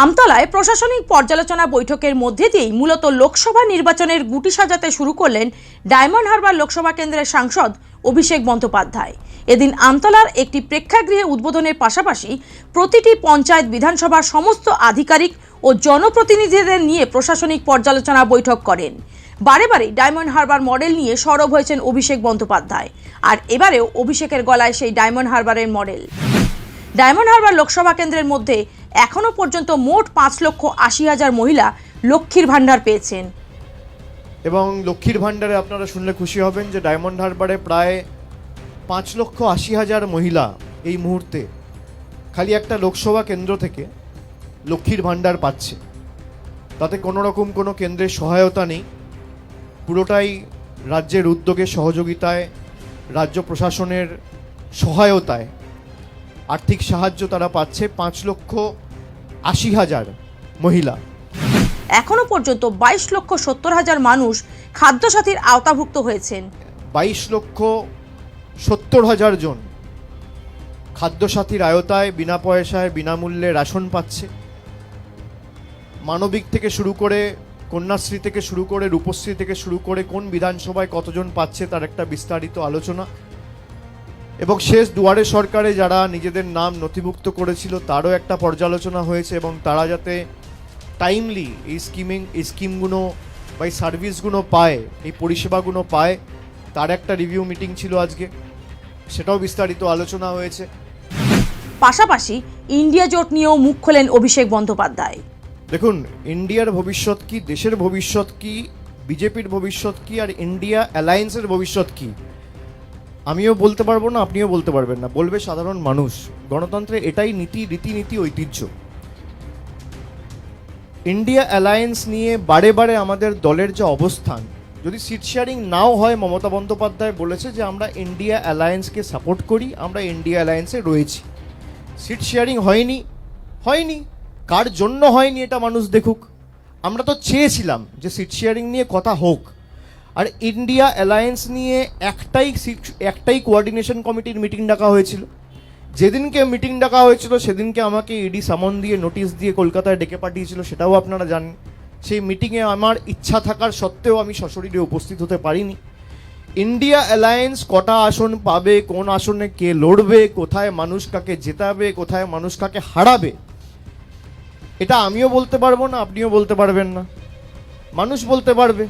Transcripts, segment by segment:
আমতলায় প্রশাসনিক পর্যালোচনা বৈঠকের মধ্যে দিয়েই মূলত লোকসভা নির্বাচনের গুটি সাজাতে শুরু করলেন ডায়মন্ড হারবার লোকসভা কেন্দ্রের সাংসদ অভিষেক বন্দ্যোপাধ্যায়। এদিন আমতলার একটি প্রেক্ষাগৃহে উদ্বোধনের পাশাপাশি প্রতিটি পঞ্চায়েত বিধানসভার সমস্ত আধিকারিক ও জনপ্রতিনিধিদের নিয়ে প্রশাসনিক পর্যালোচনা বৈঠক করেন। বারে বারে ডায়মন্ড হারবার মডেল নিয়ে সরব হয়েছেন অভিষেক বন্দ্যোপাধ্যায়, আর এবারেও অভিষেকের গলায় সেই ডায়মন্ড হারবারের মডেল। ডায়মন্ড হারবার লোকসভা কেন্দ্রের মধ্যে এখনো পর্যন্ত মোট 5,80,000 মহিলা লক্ষ্মীর ভান্ডার পেয়েছেন। এবং লক্ষ্মীর ভান্ডারে আপনারা শুনলে খুশি হবেন যে ডায়মন্ড হারবারে প্রায় 5,80,000 মহিলা এই মুহূর্তে খালি একটা লোকসভা কেন্দ্র থেকে লক্ষ্মীর ভান্ডার পাচ্ছে। তাতে কোনো রকম কোনো কেন্দ্রের সহায়তা নেই, পুরোটাই রাজ্যের উদ্যোগে, সহযোগিতায়, রাজ্য প্রশাসনের সহায়তায় আর্থিক সাহায্য তারা পাচ্ছে 5,80,000 মহিলা। এখনো পর্যন্ত 22,70,000 মানুষ খাদ্যসাথীর আওতাভুক্ত হয়েছেন। 22,70,000 জন খাদ্যসাথীর আওতায় বিনা পয়সায় বিনামূল্যে রেশন পাচ্ছে। মানবিক থেকে শুরু করে, কন্যাশ্রী থেকে শুরু করে, রূপশ্রী থেকে শুরু করে কোন বিধানসভায় কতজন পাচ্ছে তার একটা বিস্তারিত আলোচনা। এবং শেষ দুয়ারে সরকারে যারা নিজেদের নাম নথিভুক্ত করেছিল তারও একটা পর্যালোচনা হয়েছে, এবং তারা যাতে টাইমলি এই স্কিমগুলো বা এই সার্ভিসগুলো পায়, এই পরিষেবাগুলো পায়, তার একটা রিভিউ মিটিং ছিল আজকে, সেটাও বিস্তারিত আলোচনা হয়েছে। পাশাপাশি ইন্ডিয়া জোট নিয়েও মুখ খোলেন অভিষেক বন্দ্যোপাধ্যায়। দেখুন, ইন্ডিয়ার ভবিষ্যৎ কি, দেশের ভবিষ্যৎ কি, বিজেপির ভবিষ্যৎ কি, আর ইন্ডিয়া অ্যালায়েন্সের ভবিষ্যৎ কি আমিও বলতে পারবো না, আপনিও বলতে পারবেন না, বলবে সাধারণ মানুষ। গণতন্ত্রে এটাই রীতিনীতি, ঐতিহ্য। ইন্ডিয়া অ্যালায়েন্স নিয়ে বারে বারে আমাদের দলের যে অবস্থান, যদি সিট শেয়ারিং নাও হয়, মমতা বন্দ্যোপাধ্যায় বলেছে যে আমরা ইন্ডিয়া অ্যালায়েন্সকে সাপোর্ট করি, আমরা ইন্ডিয়া অ্যালায়েন্সে রয়েছি। সিট শেয়ারিং হয়নি, কার জন্য হয়নি এটা মানুষ দেখুক। আমরা তো চেয়েছিলাম যে সিট শেয়ারিং নিয়ে কথা হোক, আর ইন্ডিয়া অ্যালায়েন্স নিয়ে একটাই কোঅর্ডিনেশন কমিটির মিটিং ডাকা হয়েছিল। যেদিনকে মিটিং ডাকা হয়েছিল সেদিনকে আমাকে ইডি সামন দিয়ে, নোটিশ দিয়ে কলকাতায় ডেকে পাঠিয়েছিল, সেটাও আপনারা জানেন। সেই মিটিংয়ে আমার ইচ্ছা থাকার সত্ত্বেও আমি সশরীরে উপস্থিত হতে পারিনি। ইন্ডিয়া অ্যালায়েন্স কটা আসন পাবে, কোন আসনে কে লড়বে, কোথায় মানুষ কাকে জেতাবে, কোথায় মানুষ কাকে হারাবে, এটা আমিও বলতে পারবো না, আপনিও বলতে পারবেন না, মানুষ বলতে পারবে।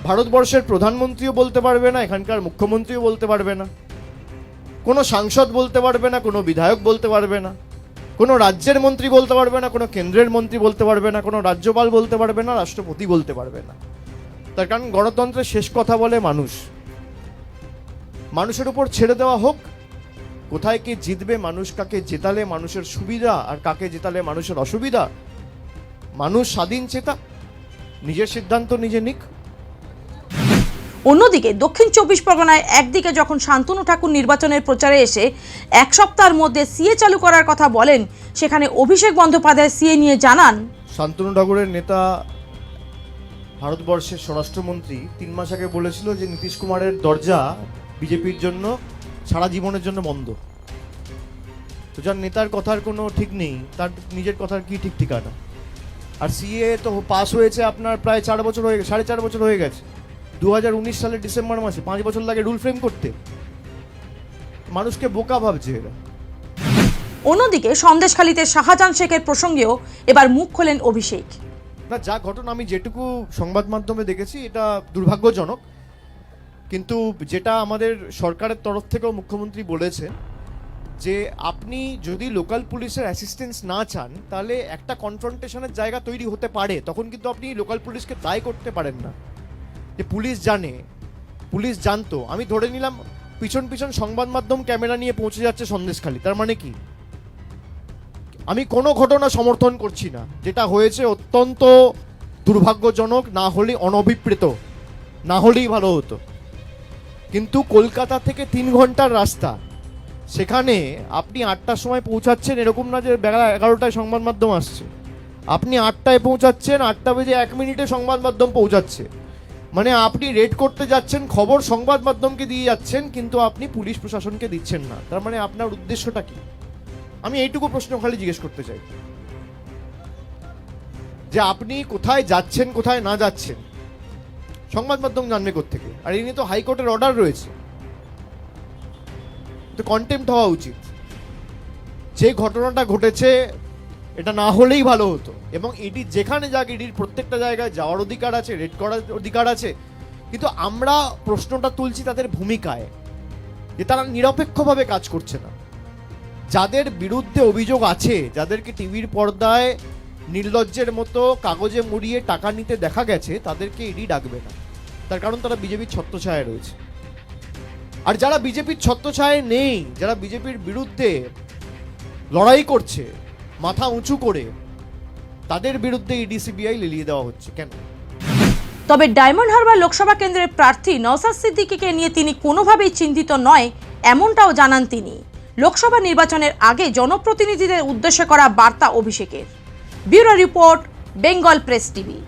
ভারতবর্ষের প্রধানমন্ত্রীও বলতে পারবে না, এখানকার মুখ্যমন্ত্রীও বলতে পারবে না, কোনো সাংসদ বলতে পারবে না, কোনো বিধায়ক বলতে পারবে না, কোনো রাজ্যের মন্ত্রী বলতে পারবে না, কোনো কেন্দ্রের মন্ত্রী বলতে পারবে না, কোনো রাজ্যপাল বলতে পারবে না, রাষ্ট্রপতি বলতে পারবে না। তার কারণ গণতন্ত্রের শেষ কথা বলে মানুষ। মানুষের উপর ছেড়ে দেওয়া হোক কোথায় কে জিতবে, মানুষ কাকে জেতালে মানুষের সুবিধা আর কাকে জেতালে মানুষের অসুবিধা। মানুষ স্বাধীন চেতা, নিজের সিদ্ধান্ত নিজে নিক। অন্যদিকে দক্ষিণ 24 পরগনায় একদিকে যখন শান্তনু ঠাকুর নির্বাচনের প্রচারে এসে এক সপ্তাহের মধ্যে সিএ চালু করার কথা বলেন, সেখানে অভিষেক বন্দ্যোপাধ্যায় সিএ নিয়ে জানান, শান্তনু ঠাকুরের নেতা, ভারতবর্ষের স্বরাষ্ট্রমন্ত্রী 3 মাস আগে বলেছিল যে নীতিশ কুমারের দরজা বিজেপির জন্য সারা জীবনের জন্য বন্ধ। তো যার নেতার কথার কোনো ঠিক নেই, তার নিজের কথার কি ঠিক ঠিকানা। আর সিএ তো পাস হয়েছে আপনার প্রায় 4 বছর হয়ে গেছে, 4.5 বছর হয়ে গেছে। 2019 সালের ডিসেম্বর মাসে, 5 বছর লাগে রুল ফ্রেম করতে। মানুষকে বোকা ভাবছে এরা। অন্যদিকে সন্দেশখালীতে শাহজাহান শেখের প্রসঙ্গেও এবার মুখ খোলেন অভিষেক। না, যা ঘটনা আমি যেটুকু সংবাদ মাধ্যমে দেখেছি এটা দুর্ভাগ্যজনক, কিন্তু যেটা আমাদের সরকারের তরফ থেকেও মুখ্যমন্ত্রী বলেছেন যে আপনি যদি লোকাল পুলিশের অ্যাসিস্ট্যান্স না চান তাহলে একটা কনফ্রন্টেশনের জায়গা তৈরি হতে পারে, তখন কিন্তু আপনি লোকাল পুলিশকে দায়ী করতে পারেন না যে পুলিশ জানে, পুলিশ জানতো। আমি ধরে নিলাম পিছন সংবাদ মাধ্যম ক্যামেরা নিয়ে পৌঁছে যাচ্ছে সন্দেশখালী, তার মানে কি? আমি কোনো ঘটনা সমর্থন করছি না, যেটা হয়েছে অত্যন্ত দুর্ভাগ্যজনক, না হলে অনভিপ্রেত, না হলেই ভালো হতো। কিন্তু কলকাতা থেকে 3 ঘন্টার রাস্তা, সেখানে আপনি 8টার সময় পৌঁছাচ্ছেন, এরকম না যে বেলা 11টায় সংবাদ মাধ্যম আসছে। আপনি 8টায় পৌঁছাচ্ছেন, 8টা বেজে 1 মিনিটে সংবাদ মাধ্যম পৌঁছাচ্ছে। মানে আপনি রেড করতে যাচ্ছেন, খবর সংবাদ মাধ্যমকে দিয়ে যাচ্ছেন, কিন্তু আপনি পুলিশ প্রশাসনকে দিচ্ছেন না। তার মানে আপনার উদ্দেশ্যটা কি? আমি এইটুকু প্রশ্ন খালি জিজ্ঞেস করতে চাই। যে আপনি কোথায় যাচ্ছেন কোথায় না যাচ্ছেন সংবাদ মাধ্যম জানবে কোত্থেকে? আর এই নিয়ে তো হাইকোর্টের অর্ডার রয়েছে, তো কন্টেম্পট হওয়া উচিত। যে ঘটনাটা ঘটেছে এটা না হলেই ভালো হতো, এবং ইডি যেখানে যাক ইডির প্রত্যেকটা জায়গায় যাওয়ার অধিকার আছে, রেড করার অধিকার আছে, কিন্তু আমরা প্রশ্নটা তুলছি তাদের ভূমিকায়, যে তারা নিরপেক্ষভাবে কাজ করছে না। যাদের বিরুদ্ধে অভিযোগ আছে, যাদেরকে টিভির পর্দায় নির্লজ্জের মতো কাগজে মুড়িয়ে টাকা নিতে দেখা গেছে, তাদেরকে ইডি ডাকবে না, তার কারণ তারা বিজেপির ছত্রছায়ায় রয়েছে। আর যারা বিজেপির ছত্রছায়ায় নেই, যারা বিজেপির বিরুদ্ধে লড়াই করছে মাথা উঁচু করে, তাদের বিরুদ্ধে ইডি সিবিআই লেলিয়ে দেওয়া হচ্ছে কেন? তবে ডায়মন্ড হারবার লোকসভা কেন্দ্রের প্রার্থী নওশাদ সিদ্দিকীকে নিয়ে তিনি কোনোভাবেই চিন্তিত নয়, এমনটাও জানান তিনি। লোকসভা নির্বাচনের আগে জনপ্রতিনিধিদের উদ্দেশ্যে করা বার্তা অভিষেকের। Bureau report, Bengal press TV.